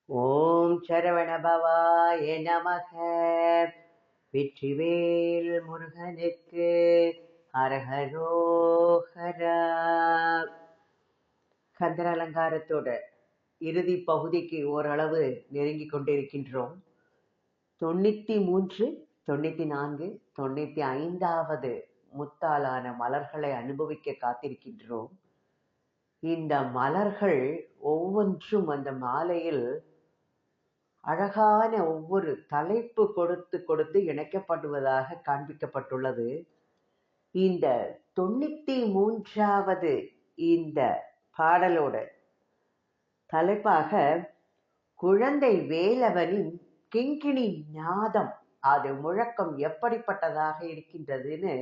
ஓம் சரவணபவாய நமக. வெற்றிவேல் முருகனுக்கு ஹரஹரோஹரா. கந்தர் அலங்காரத்தோட இறுதி பகுதிக்கு ஓரளவு நெருங்கி கொண்டிருக்கின்றோம். 93, 94, 95வது முத்தாலான மலர்களை அனுபவிக்க காத்திருக்கின்றோம். இந்த மலர்கள் ஒவ்வொன்றும் அந்த மாலையில் அழகான ஒவ்வொரு தலைப்பு கொடுத்து கொடுத்து இணைக்கப்படுவதாக காண்பிக்கப்பட்டுள்ளது. இந்த 93வது இந்த பாடலோட தலைப்பாக குழந்தை வேலவனின் கிங்கிணி நாதம், அது முழக்கம் எப்படிப்பட்டதாக இருக்கின்றதுன்னு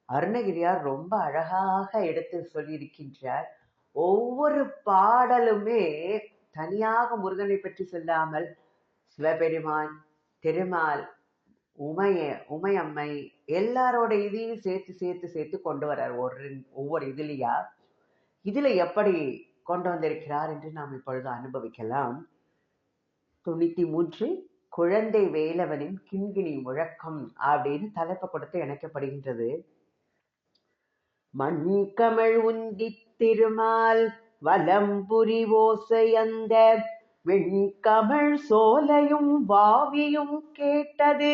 அருணகிரியார் ரொம்ப அழகாக எடுத்து சொல்லியிருக்கின்றார். ஒவ்வொரு பாடலுமே தனியாக முருகனை பற்றி சொல்லாமல் சிவபெருமான், திருமால், உமையம்மை எல்லாரோட இதையும் சேர்த்து சேர்த்து சேர்த்து கொண்டு வர்றார் ஒவ்வொரு இதுலையா. இதுல எப்படி கொண்டு வந்திருக்கிறார் என்று நாம் இப்பொழுது அனுபவிக்கலாம். 93 குழந்தை வேலவனின் கிண்கிணி முழக்கம் அப்படின்னு தலைப்பு கொடுத்து இணைக்கப்படுகின்றது. மண்கமழ் உந்தி திருமால் வலம்புரி ஓசை அந்த வெண்கமழ் சோலையும் வாவியும் கேட்டது.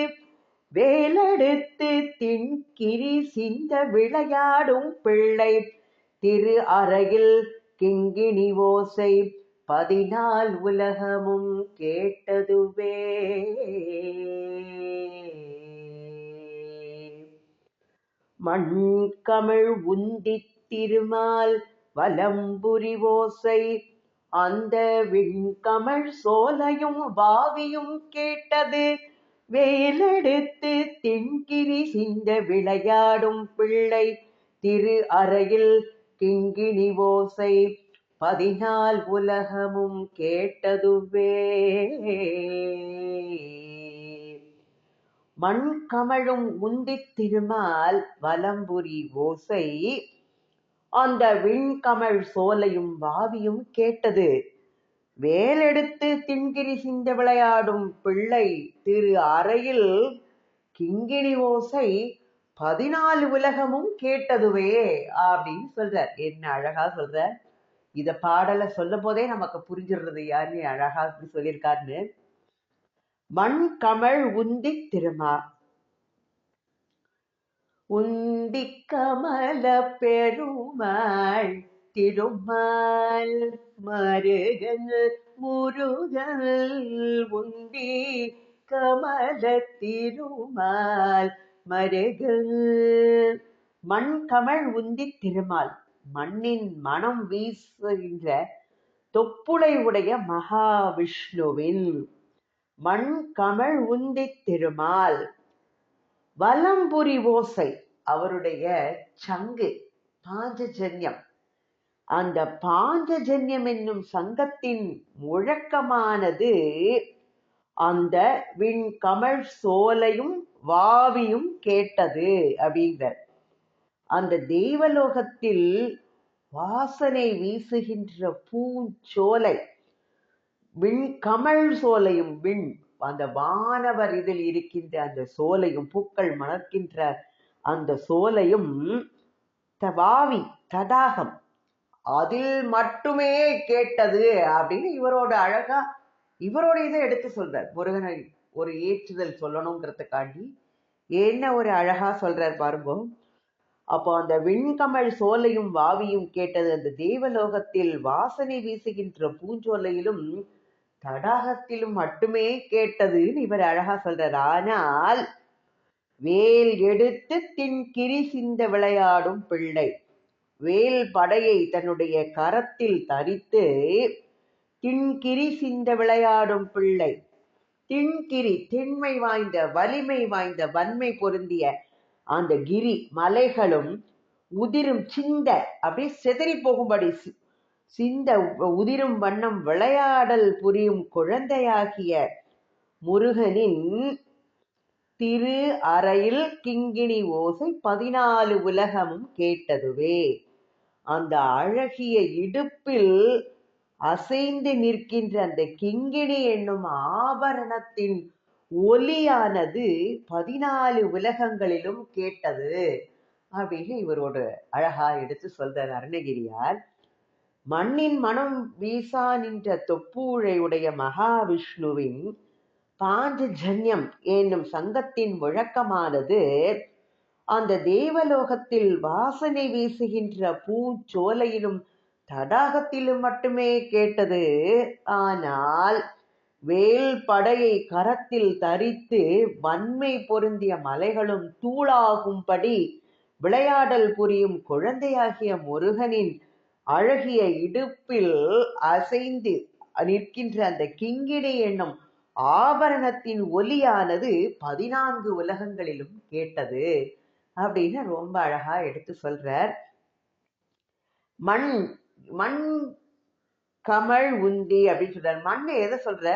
வேலெடுத்து திண்கிரி சிந்த விளையாடும் பிள்ளை திரு அறையில் கிங்கிணி ஓசை 14 உலகமும் கேட்டதுவே. மண்கமழ் உந்தி திருமால் வலம்புரி ஓசை அந்த விண்கமழ் சோலையும் வாவியும் கேட்டது. வேலெடுத்து திண்கிரி சிந்த விளையாடும் பிள்ளை திரு அறையில் கிங்கிணி ஓசை 14 உலகமும் கேட்டதுவே. மண்கமழும் உந்தி திருமால் வலம்புரி ஓசை அந்த விண்கமழ் சோலையும் வாவியும் கேட்டது. வேலெடுத்து திண்கிரி சிந்த விளையாடும் பிள்ளை திரு அறையில் கிங்கிணி ஓசை 14 உலகமும் கேட்டதுவே அப்படின்னு சொல்றார். என்ன அழகா சொல்றார். இத பாடல சொல்லும் போதே நமக்கு புரிஞ்சிடுறது யாருன்னு அழகா சொல்லியிருக்காருன்னு. மண்கமழ் உந்தி திருமால் உந்தி கமல பெருமாள் திருமால் மருகல் முருகல் உந்தி கமல திருமால் மருகல். மண்கமழ் உந்தி திருமால், மண்ணின் மனம் வீசுகின்ற தொப்புளை உடைய மகாவிஷ்ணுவின் மண்கமழ் உந்தி திருமால் வலம்புரி ஓசை, அவருடைய சங்கு பாஞ்சஜன்யம், அந்த பாஞ்சஜன்யம் என்னும் சங்கத்தின் முழக்கமானது அந்த விண்கமழ் சோலையும் வாவியும் கேட்டது அப்படிங்கிறார். அந்த தெய்வலோகத்தில் வாசனை வீசுகின்ற பூஞ்சோலை, விண்கமழ் சோலையும், அந்த வானவர் இதில் இருக்கின்ற அந்த சோலையும், பூக்கள் மணக்கின்ற அந்த சோலையும், வாவி தடாகம் அதில் மட்டுமே கேட்டது அப்படின்னு இவரோட அழகா இவரோட இதை எடுத்து சொல்றார். முருகனை ஒரு ஏற்றுதல் சொல்லணுங்கிறதுக்காண்டி என்ன ஒரு அழகா சொல்றார் பாருங்க. அப்போ அந்த விண்கமழ் சோலையும் வாவியும் கேட்டது, அந்த தேவலோகத்தில் வாசனை வீசுகின்ற பூஞ்சோலையிலும் தடாகத்திலும் மட்டுமே கேட்டதுன்னு இவர் அழகா சொல்றார். ஆனால் வேல் எடுத்து திண்கிரி சிந்த விளையாடும் பிள்ளை, வேல் படையை தன்னுடைய கரத்தில் தரித்து திண்கிரி சிந்த விளையாடும் பிள்ளை, திண்கிரி திண்மை வாய்ந்த, வலிமை வாய்ந்த, வன்மை பொருந்திய அந்த கிரி மலைகளும் உதிரும் சிந்த அப்படியே செதறி போகும்படி சிந்த உதிரும் வண்ணம் விளையாடல் புரியும் குழந்தையாகிய முருகனின் திரு அறையில் கிங்கிணி ஓசை 14 உலகமும் கேட்டதுவே. அந்த அழகிய இடுப்பில் அசைந்து நிற்கின்ற அந்த கிங்கிணி என்னும் ஆபரணத்தின் ஒலியானது 14 உலகங்களிலும் கேட்டது அப்படின்னு இவரோட அழகா எடுத்து சொல்றார் அருணகிரியார். மண்ணின் மனம் வீசா நின்ற தொப்பூழை உடைய மகாவிஷ்ணுவின் பாஞ்சஜன்யம் என்னும் சங்கத்தின் முழக்கமானது அந்த தேவலோகத்தில் வாசனை வீசுகின்ற பூஞ்சோலையிலும் தடாகத்திலும் மட்டுமே கேட்டது. ஆனால் வேல் படையை கரத்தில் தரித்து வன்மை பொருந்திய மலைகளும் தூளாகும்படி விளையாடல் புரியும் குழந்தையாகிய முருகனின் அழகிய இடுப்பில் அசைந்து நிற்கின்ற அந்த கிங்கிணி என்னும் ஆபரணத்தின் ஒலியானது 14 உலகங்களிலும் கேட்டது அப்படின்னு ரொம்ப அழகா எடுத்து சொல்றார். மண் மண் கமழ் உந்தி அப்படின்னு சொல்றார். மண்ணை எதை சொல்ற?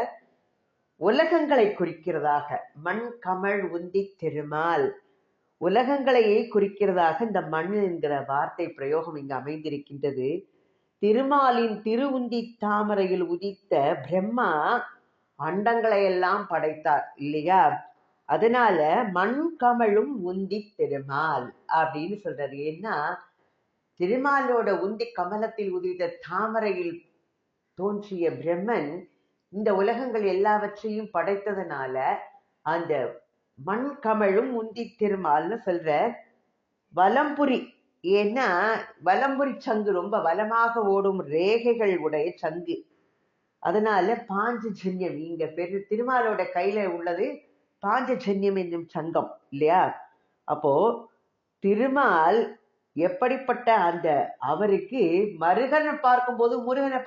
உலகங்களை குறிக்கிறதாக. மண் கமழ் உந்தி திருமால், உலகங்களையே குறிக்கிறதாக இந்த மண் என்கிற வார்த்தை பிரயோகம் இங்கு அமைந்திருக்கின்றது. திருமாலின் திருவுந்தி தாமரையில் உதித்த பிரம்மா அண்டங்களை எல்லாம் படைத்தார் இல்லையா? அதனால மண் கமழும் உந்தி திருமால் அப்படின்னு சொல்றாரு. ஏன்னா திருமாலோட உந்தி கமலத்தில் உதித்த தாமரையில் தோன்றிய பிரம்மன் இந்த உலகங்கள் எல்லாவற்றையும் படைத்ததுனால அந்த மண் கமழும் உந்தி திருமால்னு சொல்ற. வலம்புரி, ஏன்னா வலம்புரி சங்கு ரொம்ப வலமாக ஓடும் ரேகைகள் உடைய சங்கு, அதனால பாஞ்சஜன்யம் இங்க திருமாலோட கையில உள்ளது பாஞ்சஜன்யம் என்னும் சங்கம் இல்லையா? அப்போ திருமால் எப்படிப்பட்ட அந்த அவருக்கு முருகனை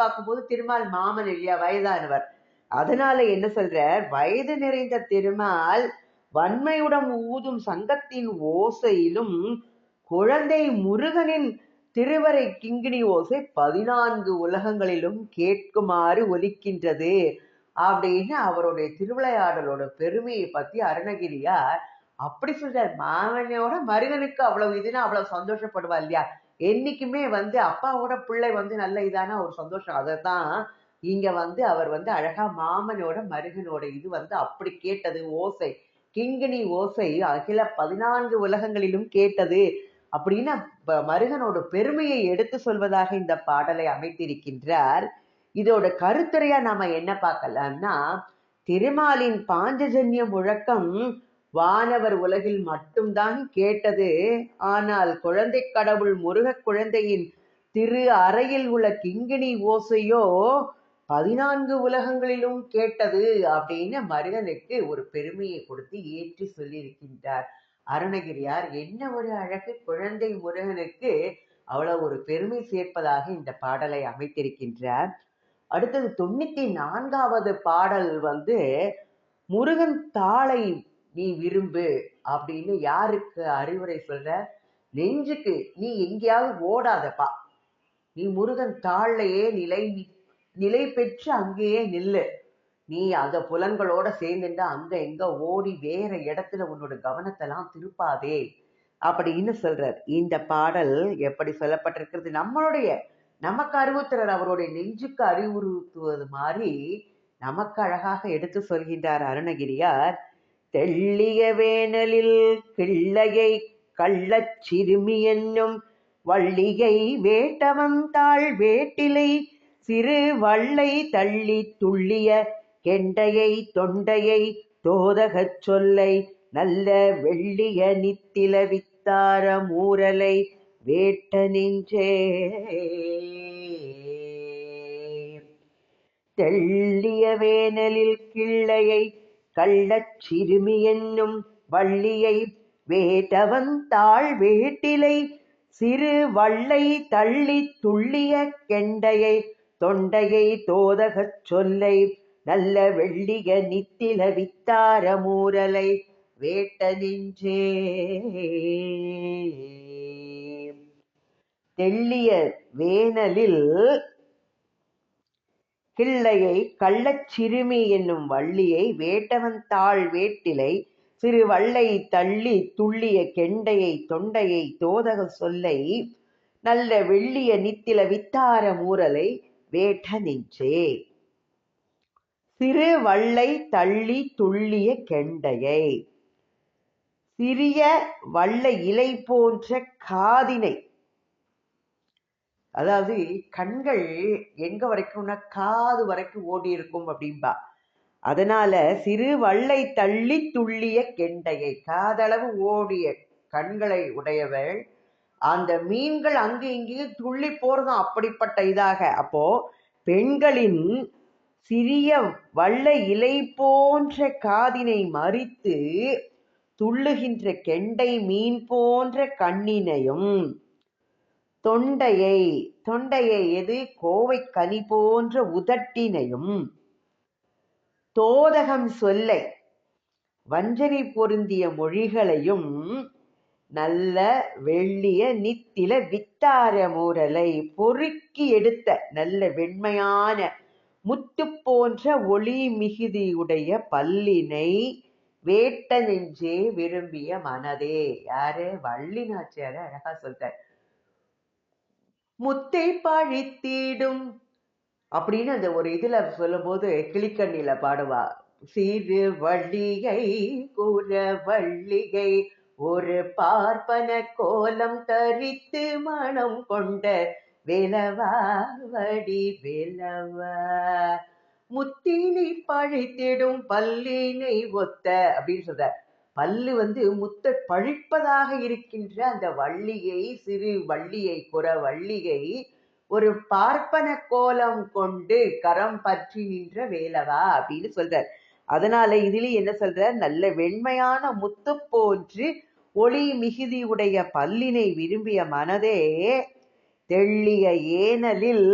பார்க்கும்போது திருமால் மாமன் இல்லையா, வயதானவர். அதனால என்ன சொல்ற, வயது நிறைந்த திருமால் வன்மையுடன் ஊதும் சங்கத்தின் ஓசையிலும் குழந்தை முருகனின் திருவரை கிங்கிணி ஓசை 14 உலகங்களிலும் கேட்குமாறு ஒலிக்கின்றது அப்படின்னு அவருடைய திருவிளையாடலோட பெருமையை பத்தி அருணகிரியார் அப்படி சொல்றார். மாமனோட மருகனுக்கு அவ்வளவு இதுனா அவ்வளவு சந்தோஷப்படுவா இல்லையா? என்னைக்குமே அப்பாவோட பிள்ளை நல்ல இதானா ஒரு சந்தோஷம். அதைத்தான் இங்க அவர் அழகா மாமனோட மருகனோட இது அப்படி கேட்டது ஓசை, கிங்கிணி ஓசை அகில 14 உலகங்களிலும் கேட்டது அப்படின்னு மருகனோட பெருமையை எடுத்து சொல்வதாக இந்த பாடலை அமைத்திருக்கின்றார். இதோட கருத்துரையா நாம என்ன பார்க்கலாம்னா, திருமாலின் பாஞ்சஜன்ய முழக்கம் வானவர் உலகில் மட்டும்தான் கேட்டது. ஆனால் குழந்தை கடவுள் முருக குழந்தையின் திரு அறையில் உள்ள கிங்கிணி ஓசையோ 14 உலகங்களிலும் கேட்டது அப்படின்னு மருகனுக்கு ஒரு பெருமையை கொடுத்து ஏற்றி சொல்லியிருக்கின்றார் அருணகிரியார். என்ன ஒரு அழகு! குழந்தை முருகனுக்கு அவ்வளவு ஒரு பெருமை சேர்ப்பதாக இந்த பாடலை அமைத்திருக்கின்றார். அடுத்தது 94வது பாடல் முருகன் தாளை நீ விரும்பு அப்படின்னு யாருக்கு அறிவுரை சொல்ற? நெஞ்சுக்கு. நீ எங்கேயாவது ஓடாதப்பா, நீ முருகன் தாளையே நிலை பெற்று அங்கேயே நில்லு. நீ அந்த புலன்களோட சேர்ந்துட்டு அங்க எங்க ஓடி வேற இடத்துல உன்னோட கவனத்தெல்லாம் திருப்பாதே அப்படின்னு சொல்றார். இந்த பாடல் எப்படி சொல்லப்பட்டிருக்கிறது? நமக்கு அறிவுறுத்துறார். அவருடைய நெஞ்சுக்கு அறிவுறுத்துவது மாதிரி நமக்கு அழகாக எடுத்து சொல்கின்றார் அருணகிரியார். தெள்ளிய வேனலில் கிள்ளையை கள்ளச் சிறுமி என்னும் வள்ளியை வேட்டவன் தாழ் வேட்டிலை சிறு வள்ளை தள்ளி துள்ளிய கெண்டையை தொண்டையை தோதகச் சொல்லை நல்ல வெள்ளிய நித்தில வித்தார மூரலை வேட்ட நெஞ்சே. தெள்ளிய வேனலில் கிள்ளையை கள்ளச் சிறுமி என்னும் வள்ளியை வேட்டவன் தாழ் வேட்டிலை சிறு வள்ளை தள்ளி துள்ளிய கெண்டையை தொண்டையை தோதகச் சொல்லை நல்ல வெள்ளிய நித்தில வித்தார மூரலை வேட்ட நெஞ்சே. தெள்ளிய வேனலில் கிள்ளையை கள்ளச் சிறுமி என்னும் வள்ளியை வேட்டவன் தாழ் வேட்டிலை சிறு வள்ளை தள்ளி துள்ளிய கெண்டையை தொண்டையை தோதக சொல்லை நல்ல வெள்ளிய நித்தில வித்தார மூரலை வேட்ட நெஞ்சே. சிறு வள்ளை தள்ளி துள்ளிய கெண்டையை. சிறிய வள்ளை இலை போன்ற காதினை, அதாவது கண்கள் எங்க வரைக்கும்னா காது வரைக்கும் ஓடி இருக்கும் அப்படின்பா. அதனால சிறு வள்ளை தள்ளி துள்ளிய கெண்டையை, காதளவு ஓடிய கண்களை உடையவள். அந்த மீன்கள் அங்கு இங்கேயும் துள்ளி போறதும் அப்படிப்பட்ட இதாக. அப்போ பெண்களின் சிறிய வள்ளை இலை போன்ற காதினை மறித்து துள்ளுகின்ற கெண்டை மீன் போன்ற கண்ணினையும், தொண்டையை, தொண்டையை எது கோவை கனி போன்ற உதட்டினையும், தோதகம் சொல்லை வஞ்சனை பொருந்திய மொழிகளையும், நல்ல வெள்ளிய நித்தில வித்தார மூரலை பொறுக்கி எடுத்த நல்ல வெண்மையான முத்து போன்ற ஒளி மிகுதியுடைய பல்லினை வேட்ட நெஞ்சே விரும்பிய மனதே. யாரு? வள்ளி நாச்சியார அழகா சொல்றார். முத்தை பழித்திடும் அப்படின்னு அந்த ஒரு இதுல சொல்லும் போது கிளிக்கண்ணில பாடுவா. சிறு வள்ளிகை குற வள்ளிகை ஒரு பார்ப்பன கோலம் தரித்து மனம் கொண்ட வேலவா வடி வேலவா, முத்தினை பழித்திடும் பல்லினை ஒத்த அப்படின்னு சொல்ற. பல்லு முத்த பழிப்பதாக இருக்கின்ற அந்த வள்ளியை, சிறு வள்ளியை, குற வள்ளிகை ஒரு பார்ப்பன கோலம் கொண்டு கரம் பற்றி நின்ற வேலவா அப்படின்னு சொல்றார். அதனால இதுல என்ன சொல்ற? நல்ல வெண்மையான முத்து போன்று ஒளி மிகுதியுடைய பல்லினை விரும்பிய மனதே, தெள்ளிய ஏனலில்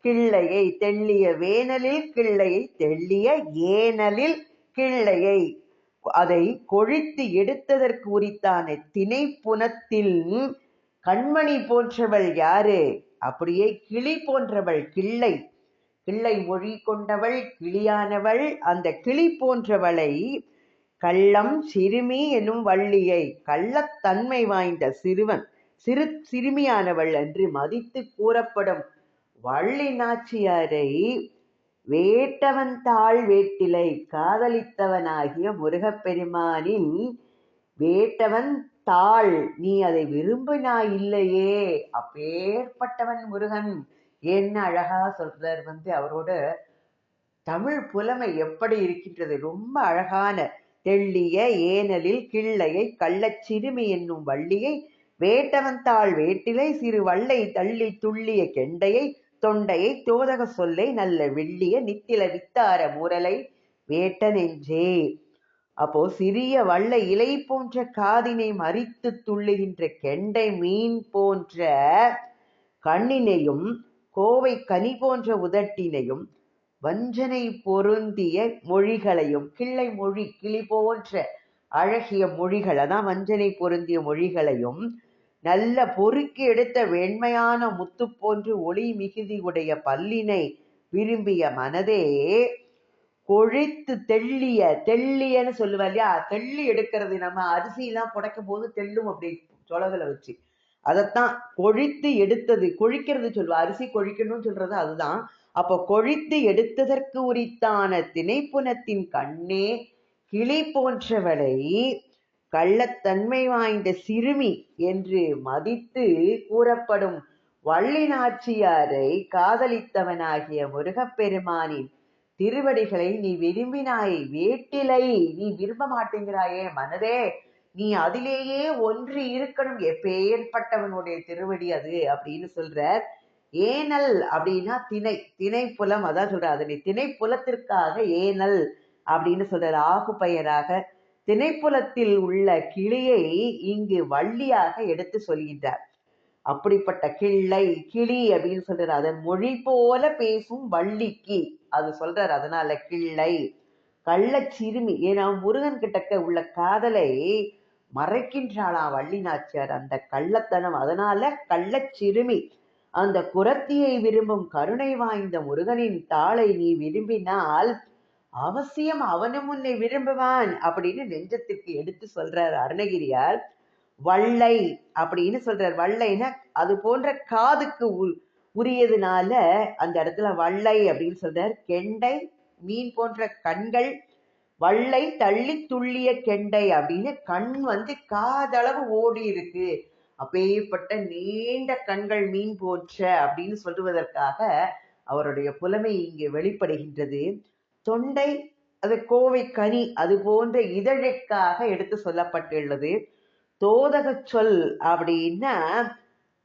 கிள்ளையை, தெள்ளிய வேனலில் கிள்ளையை, தெள்ளிய ஏனலில் கிள்ளையை, அதை கொழித்து எடுத்ததற்கு உரித்தான திணை புனத்தில் கண்மணி போன்றவள் யாரு? அப்படியே கிளி போன்றவள், கிள்ளை, கிள்ளை மொழி கொண்டவள், கிளியானவள். அந்த கிளி போன்றவளை கள்ளம் சிறுமி என்னும் வள்ளியை, கள்ளத்தன்மை வாய்ந்த சிறுவன், சிறுமியானவள் என்று மதித்து கூறப்படும் வள்ளி நாச்சியாரை வேட்டவன் தாழ் வேட்டிலை, காதலித்தவனாகிய முருகப்பெருமானின் வேட்டவன் தாள், நீ அதை விரும்பினாய் இல்லையே, அப்பேற்பட்டவன் முருகன். என்ன அழகா சொல்றார். அவரோட தமிழ் புலமை எப்படி இருக்கின்றது, ரொம்ப அழகான. தெள்ளிய ஏனலில் கிள்ளையை கள்ளச்சிறுமி என்னும் வள்ளியை வேட்டவன் தாள் வேட்டிலை சிறு வள்ளை தள்ளி துள்ளிய கெண்டையை தொண்டையை தோதக சொல்லை நல்ல வெள்ளிய நித்தில வித்தார மூரலை வேட்ட நெஞ்சே. அப்போ சிறிய வள்ளை இலை போன்ற காதினை மறித்து துள்ளுகின்ற கெண்டை மீன் போன்ற கண்ணினையும், கோவை கனி போன்ற உதட்டினையும், வஞ்சனை பொருந்திய மொழிகளையும், கிள்ளை மொழி, கிளி போன்ற அழகிய மொழிகள், அதான் வஞ்சனை பொருந்திய மொழிகளையும், நல்ல பொறுக்கி எடுத்த வெண்மையான முத்து போன்று ஒளி மிகுதி உடைய பல்லினை விரும்பிய மனதே, கொழித்து தெள்ளிய, தெள்ளியன்னு சொல்லுவா இல்லையா, தெள்ளி எடுக்கிறது. நம்ம அரிசியெல்லாம் புடைக்கும் போது தெள்ளும் அப்படி சொலகுல வச்சு, அதைத்தான் கொழித்து எடுத்தது, கொழிக்கிறது சொல்லுவா. அரிசி கொழிக்கணும்னு சொல்றது அதுதான். அப்போ கொழித்து எடுத்ததற்கு உரித்தான திணைப்புனத்தின் கண்ணே கிளி போன்றவளை கள்ளத்தன்மை வாய்ந்த சிறுமி என்று மதித்து கூறப்படும் வள்ளி நாச்சியாரை காதலித்தவனாகிய முருகப்பெருமானின் திருவடிகளை நீ விரும்பினாய் வேட்டிலை, நீ விரும்ப மாட்டேங்கிறாயே மனதே, நீ அதிலேயே ஒன்று இருக்கணும், எப்பேற்பட்டவனுடைய திருவடி அது அப்படின்னு சொல்றார். ஏனல் அப்படின்னா திணை, திணை புலம், அதான் சொல்ற. அதனை திணை புலத்திற்காக ஏனல் அப்படின்னு சொல்றார். ஆகு பெயராக திணைப்புலத்தில் உள்ள கிளியை இங்கு வள்ளியாக எடுத்து சொல்கின்றார். அப்படிப்பட்ட கிள்ளை, கிளி அப்படின்னு சொல்றாரு. அதன் மொழி போல பேசும் வள்ளிக்கு அது சொல்றார். அதனால கிள்ளை, கள்ளச்சிறுமி. ஏன்னா முருகன் கிட்டக்க உள்ள காதலை மறைக்கின்றாளாம் வள்ளி நாச்சியார், அந்த கள்ளத்தனம். அதனால கள்ளச்சிறுமி. அந்த குரத்தியை விரும்பும் கருணை வாய்ந்த முருகனின் தாளை நீ விரும்பினால் அவசியம் அவனும் உன்னை விரும்புவான் அப்படின்னு நெஞ்சத்திற்கு எடுத்து சொல்றார் அருணகிரியார். வள்ளை அப்படின்னு சொல்றார். வள்ளைன்னா அது போன்ற காதுக்கு உரியதுனால அந்த இடத்துல வள்ளை அப்படின்னு சொல்றார். கெண்டை மீன் போன்ற கண்கள், வள்ளை தள்ளி துள்ளிய கெண்டை அப்படின்னு கண் காதளவு ஓடி இருக்கு, அப்பேற்பட்ட நீண்ட கண்கள் மீன் போன்ற அப்படின்னு சொல்லுவதற்காக அவருடைய புலமை இங்கே வெளிப்படுகின்றது. தொண்டை அது கோவை கனி அது போன்ற இதழுக்காக எடுத்து சொல்லப்பட்டுள்ளது. தோதக சொல் அப்படின்னா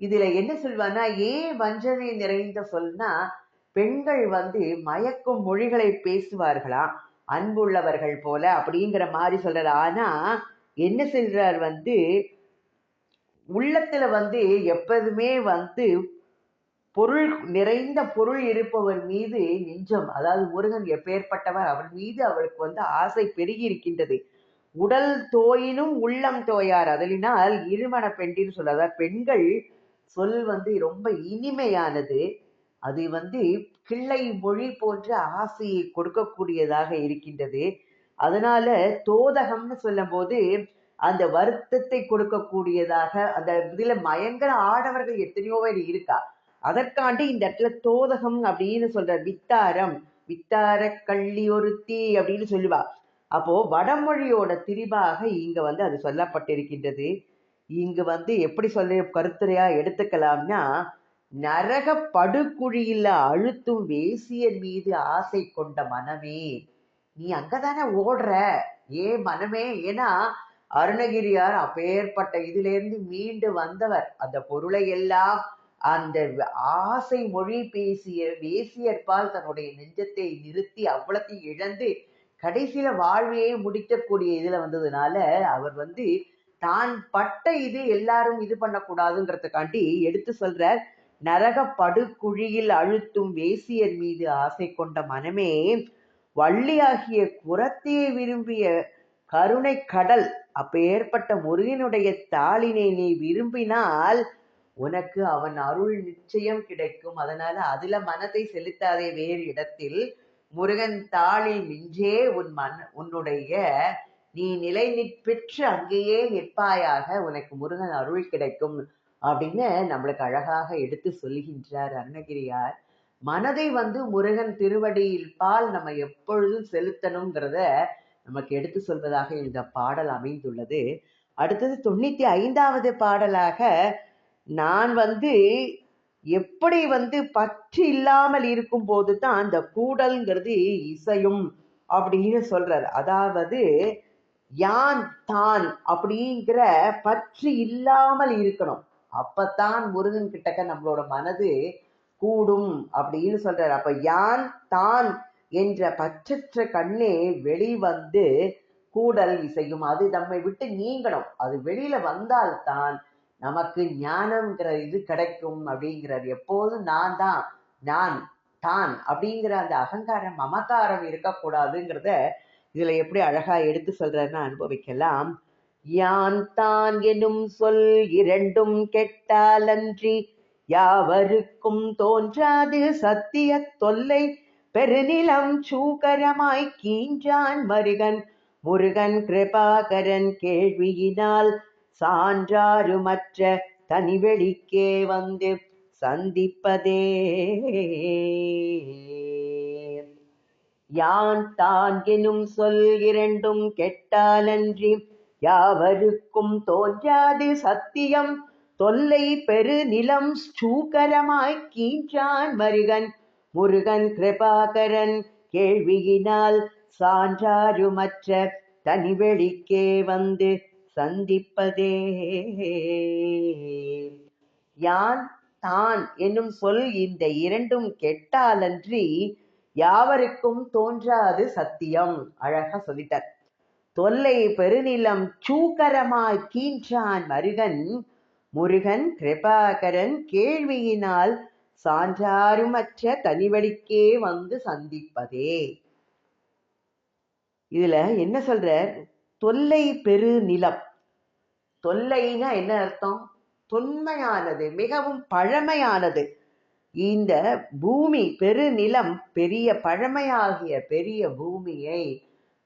இதுல என்ன சொல்வான்னா, ஏன் வஞ்சனை நிறைந்த சொல்னா, பெண்கள் மயக்கும் மொழிகளை பேசுவார்களாம் அன்புள்ளவர்கள் போல அப்படிங்கிற மாதிரி சொல்றாரு. ஆனா என்ன சொல்றார், உள்ளத்துல எப்போதுமே பொருள் நிறைந்த பொருள் இருப்பவர் மீது நெஞ்சம், அதாவது முருகன் எப்பேற்பட்டவர், அவன் மீது அவளுக்கு ஆசை பெருகி இருக்கின்றது. உடல் தோயினும் உள்ளம் தோயார், அதனால் இருமண பெண்டின்னு சொல்ல, பெண்கள் சொல் ரொம்ப இனிமையானது. அது கிள்ளை மொழி போன்ற ஆசையை கொடுக்கக்கூடியதாக இருக்கின்றது. அதனால தோதகம்னு சொல்லும் போது அந்த வருத்தத்தை கொடுக்கக்கூடியதாக, அந்த இதுல மயங்கர ஆடவர்கள் எத்தனையோ பேர் இருக்கா, அதற்காண்டி இந்த இடத்துல தோதகம் அப்படின்னு சொல்ற. வித்தாரம், வித்தார கள்ளி ஒருத்தி அப்படின்னு சொல்லுவா. அப்போ வடமொழியோட திரிபாக இங்க அது சொல்லப்பட்டிருக்கின்றது. இங்கு எப்படி சொல்ல கருத்துரையா எடுத்துக்கலாம்னா, நரக படுகுழியில அழுத்தும் வேசியர் மீது ஆசை கொண்ட மனமே, நீ அங்கதானே ஓடுற ஏ மனமே. ஏன்னா அருணகிரியார் அப்பேற்பட்ட இதிலிருந்து மீண்டு வந்தவர். அந்த பொருளை எல்லாம் அந்த ஆசை மொழி பேசிய வேசியற்பால் தன்னுடைய நெஞ்சத்தை நிறுத்தி அவ்வளத்தையும் இழந்து கடைசியில வாழ்வையே முடிக்கக்கூடிய இதுல வந்ததுனால அவர் தான் பட்ட இது எல்லாரும் இது பண்ணக்கூடாதுங்கிறதுக்காண்டி எடுத்து சொல்ற. நரக படுகுழியில் அழுத்தும் வேசியர் மீது ஆசை கொண்ட மனமே, வள்ளியாகிய குரத்தையை விரும்பிய கருணை கடல், அப்ப ஏற்பட்ட முருகனுடைய தாளினை நீ விரும்பினால் உனக்கு அவன் அருள் நிச்சயம் கிடைக்கும். அதனால அதுல மனதை செலுத்தாதே வேறு இடத்தில், முருகன் தாளில் மிஞ்சே உன்னுடைய நீ நிலை பெற்று அங்கேயே நிற்பாயாக, உனக்கு முருகன் அருள் கிடைக்கும் அப்படின்னு நம்மளுக்கு அழகாக எடுத்து சொல்கின்றார் அருணகிரியார். மனதை முருகன் திருவடியில் பால் நம்ம எப்பொழுதும் செலுத்தணுங்கிறத நமக்கு எடுத்து சொல்வதாக இந்த பாடல் அமைந்துள்ளது. அடுத்தது 95வது பாடலாக, நான் எப்படி பற்று இல்லாமல் இருக்கும் போது தான் அந்த கூடல்ங்கிறது இசையும் அப்படின்னு சொல்றார். அதாவது யான் தான் அப்படிங்கிற பற்று இல்லாமல் இருக்கணும், அப்பத்தான் முருகன் கிட்டக்க நம்மளோட மனது கூடும் அப்படின்னு சொல்றாரு. அப்ப யான் தான் என்ற பற்றற்ற கண்ணே வெளிவந்து கூடல் இசையும், அது நம்மை விட்டு நீங்கணும், அது வெளியில வந்தால்தான் நமக்கு ஞானம்ங்கிற இது கிடைக்கும் அப்படிங்கிறார். எப்போதும் நான் தான், நான் தான் அப்படிங்கிற அந்த அகங்காரம் மமக்காரம் இருக்கக்கூடாதுங்கிறத இதுல எப்படி அழகா எடுத்து சொல்றாருன்னு அனுபவிக்கலாம். யான் தான் எனும் சொல் இரண்டும் கெட்டாலன்றி யாவருக்கும் தோன்றாது சத்திய தொல்லை பெருநிலம் சூகரமாய் கீஞ்சான் மருகன் முருகன் கிருபாகரன் கேள்வியினால் சான்றாருமற்ற தனிவெளிக்கே சந்திப்பதே. யான் தான் எனும் சொல் இரண்டும் கெட்டாலன்றி யாவருக்கும் தோன்றாது சத்தியம் தொல்லை பெரு நிலம் சூகரமாய் கீஞ்சான் மருகன் முருகன் கிருபாகரன் கேள்வியினால் சான்றாருமற்ற தனிவெளிக்கே சந்திப்பதே. யான் தான் என்னும் சொல் இந்த இரண்டும் கெட்டாலன்றி யாவருக்கும் தோன்றாது சத்தியம். அழகா சொல்லிட்டார். தொல்லை பெருநிலம் சூக்கரமாய் கீன்றான் மருகன் முருகன் கிருபாகரன் கேள்வியினால் சான்றாருமற்ற தனிவழிக்கே சந்திப்பதே. இதுல என்ன சொல்ற, தொல்லை பெரு நிலம். தொல்லைனா என்ன அர்த்தம்? தொன்மையானது, மிகவும் பழமையானது. இந்த பூமி பெருநிலம் பெரிய பழமையாகிய பெரிய பூமியை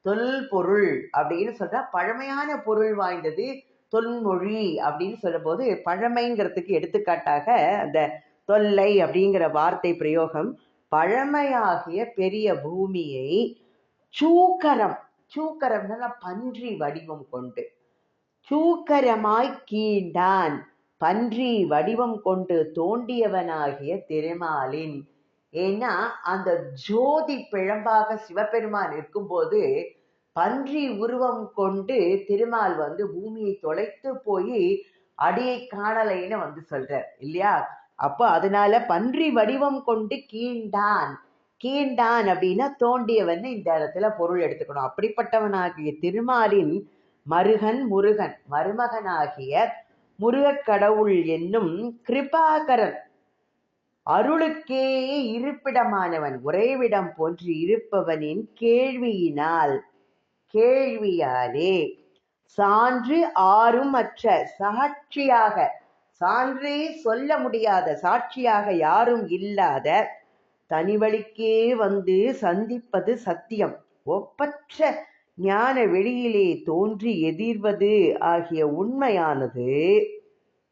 தொல்பொருள் அப்படின்னு சொல்றா. பழமையான பொருள் வாய்ந்தது தொன்மொழி அப்படின்னு சொல்லும் போது பழமைங்கிறதுக்கு எடுத்துக்காட்டாக அந்த தொல்லை அப்படிங்கிற வார்த்தை பிரயோகம் பழமையாகிய பெரிய பூமியை சூக்கரம், சூக்கரம்னா பன்றி வடிவம் கொண்டு, சூக்கரமாய் கீண்டான், பன்றி வடிவம் கொண்டு தோண்டியவனாகிய திருமாலின். ஏன்னா அந்த ஜோதி பிழம்பாக சிவபெருமான் இருக்கும்போது பன்றி உருவம் கொண்டு திருமால் பூமியை தொலைத்து போய் அடியை காணலைன்னு சொல்றார் இல்லையா. அப்போ அதனால பன்றி வடிவம் கொண்டு கீண்டான், கீண்டான் அப்படின்னா தோண்டியவன் இந்த இடத்துல பொருள் எடுத்துக்கணும். அப்படிப்பட்டவனாகிய திருமாலின் மருகன், முருகன் மருமகனாகிய முருகக் கடவுள் என்னும் கிருபாகரன், அருளுக்கே இருப்பிடமானவன், உறைவிடம் போன்று இருப்பவனின் கேள்வியினால், கேள்வியாலே சான்று ஆறும் அற்ற, சாட்சியாக சான்றே சொல்ல முடியாத, சாட்சியாக யாரும் இல்லாத தனிவழிக்கே சந்திப்பது சத்தியம், ஒப்பற்ற ஞான வெளியிலே தோன்றி எதிர்வது ஆகிய உண்மையானது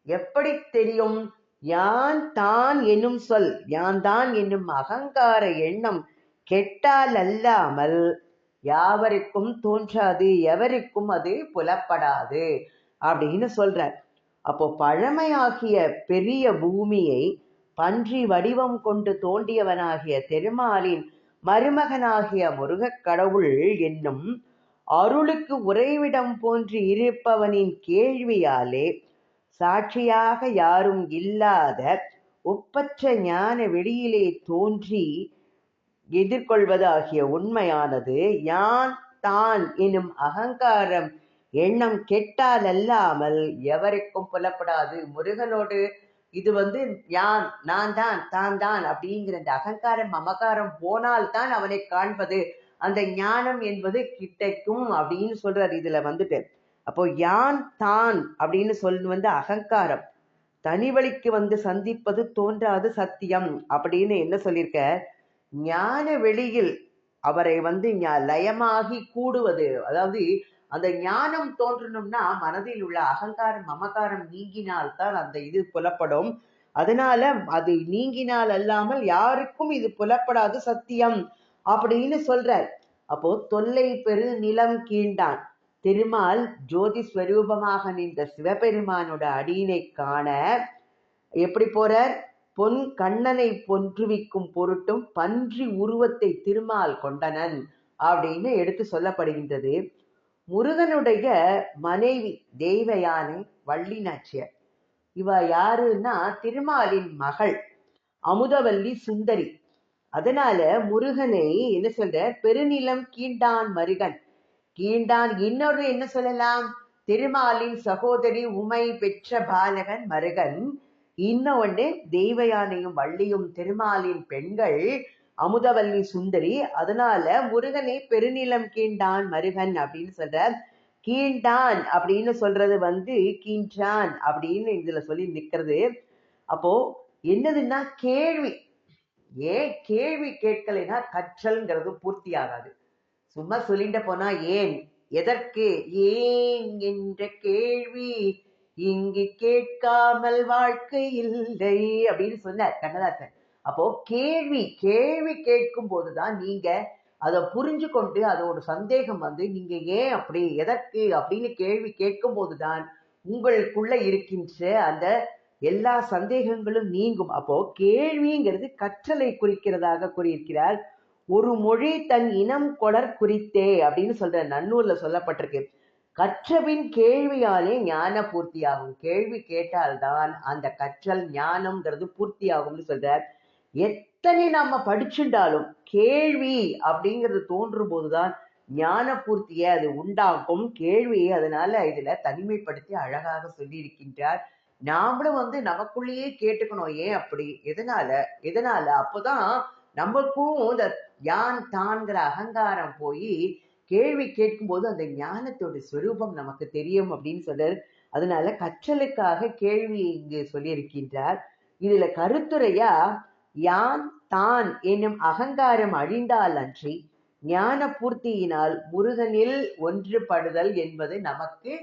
எப்படி தெரியும்? யான் தான் என்னும் சொல், யான் தான் என்னும் அகங்கார எண்ணம் கெட்டால் அல்லாமல் யாவருக்கும் தோன்றாது, எவருக்கும் அது புலப்படாது அப்படின்னு சொல்றார். அப்போ பழமையாகிய பெரிய பூமியை பன்றி வடிவம் கொண்டு தோண்டியவனாகிய திருமாலின் மருமகனாகிய முருகக் கடவுள் என்னும் அருளுக்கு உறைவிடம் போன்று இருப்பவனின் கேள்வியாலே சாட்சியாக யாரும் இல்லாத ஒப்பற்ற ஞான வெளியிலே தோன்றி எதிர்கொள்வது ஆகிய உண்மையானது யான் தான் எனும் அகங்காரம் எண்ணம் கெட்டால் அல்லாமல் எவருக்கும் புலப்படாது. முருகனோடு இது யான், நான் தான், தான் தான் அப்படிங்கிற அந்த அகங்காரம் மமகாரம் போனால்தான் அவனை காண்பது, அந்த ஞானம் என்பது கிடைக்கும் அப்படின்னு சொல்றார் இதுல அப்போ யான் தான் அப்படின்னு சொல்லு அகங்காரம், தனி வழிக்கு சந்திப்பது தோன்றாது சத்தியம் அப்படின்னு என்ன சொல்லியிருக்க. ஞான வெளியில் அவரை லயமாகி கூடுவது, அதாவது அந்த ஞானம் தோன்றணும்னா மனதில் உள்ள அகங்காரம் மமகாரம் நீங்கினால்தான் அந்த இது புலப்படும். அதனால அது நீங்கினால் அல்லாமல் யாருக்கும் இது புலப்படாது சத்தியம் அப்படின்னு சொல்றார். அப்போ தொல்லை பெரு நிலம் கீண்டான், திருமால் ஜோதி ஸ்வரூபமாக நின்ற சிவபெருமானோட அடியினை காண எப்படி போறார்? பொன் கண்ணனை பொன்றுவிக்கும் பொருட்டும் பன்றி உருவத்தை திருமால் கொண்டனன் அப்படின்னு எடுத்து சொல்லப்படுகின்றது. முருகனுடைய மனைவி தெய்வயானை வள்ளி நாச்சியார், இவ யாருன்னா திருமாலின் மகள் அமுதவல்லி சுந்தரி. அதனால முருகனை என்ன சொல்ற, பெருநிலம் கீண்டான் மருகன், கீண்டான். இன்னொரு என்ன சொல்லலாம், திருமாலின் சகோதரி உமை பெற்ற பாலகன் மருகன். இன்னொன்று தெய்வயானையும் வள்ளியும் திருமாலின் பெண்கள் அமுதவல்லி சுந்தரி. அதனால முருகனை பெருநிலம் கீண்டான் மருகன் அப்படின்னு சொல்ற. கீண்டான் அப்படின்னு சொல்றது கீண்டான் அப்படின்னு இதுல சொல்லி நிக்கிறது. அப்போ என்னதுன்னா கேள்வி. ஏன் கேள்வி கேட்கலைன்னா கற்றல்ங்கிறது பூர்த்தி ஆகாது. சும்மா சொல்லிட்டு போனா ஏன், எதற்கு, ஏன் என்ற கேள்வி இங்கு கேட்காமல் வாழ்க்கை இல்லை அப்படின்னு சொன்னார் கண்ணதாசன். அப்போ கேள்வி கேள்வி கேட்கும் போதுதான் நீங்க அதை புரிஞ்சு கொண்டு அதோட சந்தேகம் நீங்க ஏன் அப்படி, எதற்கு அப்படின்னு கேள்வி கேட்கும் போதுதான் உங்களுக்குள்ள இருக்கின்ற அந்த எல்லா சந்தேகங்களும் நீங்கும். அப்போ கேள்விங்கிறது கற்றலை குறிக்கிறதாக கூறியிருக்கிறார். ஒரு மொழி தன் இனம் கொளர் குறித்தே அப்படின்னு சொல்ற நன்னூல்ல சொல்லப்பட்டிருக்கு. கற்றபின் கேள்வியாலே ஞான பூர்த்தியாகும். கேள்வி கேட்டால்தான் அந்த கற்றல் ஞானம்ங்கிறது பூர்த்தியாகும்னு சொல்றார். எத்தனை நம்ம படிச்சுட்டாலும் கேள்வி அப்படிங்கிறது தோன்றும் போதுதான் ஞான பூர்த்தியை அது உண்டாக்கும். கேள்வியை அதனால இதுல தனிமைப்படுத்தி அழகாக சொல்லி இருக்கின்றார். நாமளும் நமக்குள்ளேயே கேட்டுக்கணும், ஏன் அப்படி, எதனால அப்போதான் நமக்கும் இந்த யான் தான்கிற அகங்காரம் போய் கேள்வி கேட்கும்போது அந்த ஞானத்தோட ஸ்வரூபம் நமக்கு தெரியும் அப்படின்னு சொல்றாரு. அதனால கற்றலுக்காக கேள்வியை இங்கு சொல்லியிருக்கின்றார். இதுல கருத்துரையா யான் தான் என்னும் அகங்காரம் அழிந்தால் அன்றி ஞான பூர்த்தியினால் முருகனில் ஒன்றுபடுதல் என்பது நமக்கு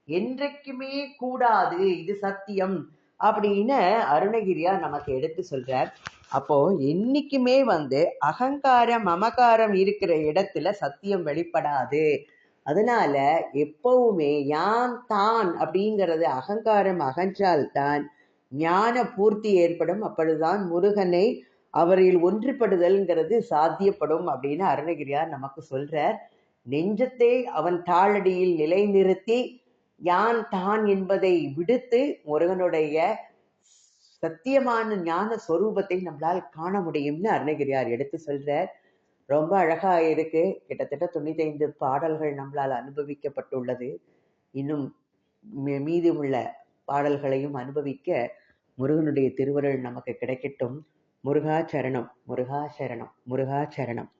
என்றைக்குமே கூடாது. இது சத்தியம். அப்படின்னு அருணகிரியார் நமக்கு எடுத்து சொல்றார். அப்போ என்னைக்குமே அகங்காரம் மமகாரம் இருக்கிற இடத்துல சத்தியம் வெளிப்படாது. அதனால எப்பவுமே யான் தான் அப்படிங்கிறது அகங்காரம் அகன்றால்தான் ஞான பூர்த்தி ஏற்படும். அப்பொழுதுதான் முருகனை அவரில் ஒன்றுபடுதல்ங்கிறது சாத்தியப்படும் அப்படின்னு அருணகிரியார் நமக்கு சொல்றார். நெஞ்சத்தை அவன் தாளடியில் நிலைநிறுத்தி யான் தான் என்பதை விடுத்து முருகனுடைய சத்தியமான ஞான சொரூபத்தை நம்மளால் காண முடியும்னு அருணகிரியார் எடுத்து சொல்றார். ரொம்ப அழகா இருக்கு. கிட்டத்தட்ட 95 பாடல்கள் நம்மளால் அனுபவிக்கப்பட்டுள்ளது. இன்னும் மீதி உள்ள பாடல்களையும் அனுபவிக்க முருகனுடைய திருவருள் நமக்கு கிடைக்கட்டும். முருகா சரணம், முருகா சரணம், முருகா சரணம்.